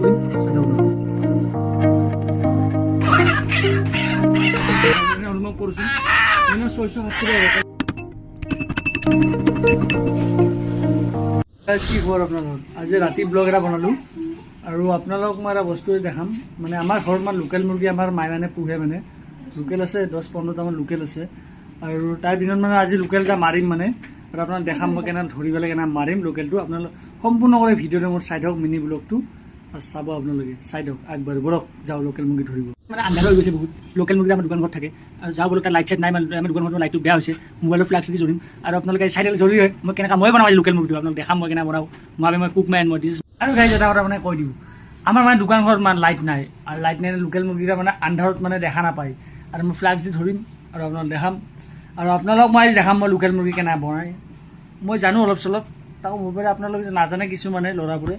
কৰিম অনুভৱ কৰিছোঁ 670 কি খবৰ আপোনালোকৰ আজি ৰাতি ব্লগ এটা বনালোঁ আৰু আপোনালোকক মই এটা বস্তু দেখাম মানে আমাৰ ঘৰত মানে লোকেল মুৰ্গী আমাৰ মায়ে মানে পোহে মানে লোকেল আছে 10-15টামান লোকেল আছে আৰু তাৰ দিনত মানে আজি লোকেল এটা মাৰিম মানে আৰু আপোনাক দেখাম মই কেনে ধৰি পেলাই কেনে মাৰিম লোকেলটো আপোনালোক সম্পূৰ্ণকৈ ভিডিঅ'টো মোৰ চাই থাকক মিনি ব্লগটো চাব আপোনালোকে চাই থাকক আগবাঢ়ি বৰক যাওঁ লোকেল মুৰ্গী ধৰিব মানে আন্ধাৰ হৈ গৈছে বহুত লোকেল মুৰ্গী আমাৰ দোকানঘৰত থাকে আৰু যাওঁ বোলো তাৰ লাইট চাইট নাই মানে আমাৰ দোকানখনৰ লাইটটো বেয়া হৈছে মোবাইলৰ ফ্লাক্স দি জৰিম আৰু আপোনালোকে চাইডলৈ জৰি হয় মই কেনেকৈ মই বনাওঁ লোকেল মুৰ্গীটো আপোনালোক দেখাম মই কেনে বনাওঁ মই কুক মেন মই দিছোঁ আৰু গাইজ এটা কথা মানে কৈ দিওঁ আমাৰ মানে দোকানঘৰত মানে লাইট নাই আৰু লাইট নাই লোকেল মুৰ্গীটা মানে আন্ধাৰত মানে দেখা নাপায় আৰু মই ফ্লাক্স দি ধৰিম আৰু আপোনালোক দেখাম আৰু আপোনালোক মই দেখাম মই লোকেল মুৰ্গী কেনে বনাই মই জানো অলপ চলপ তাকো মোৰ পৰা আপোনালোকে নাজানে কিছুমানে ল'ৰাবোৰে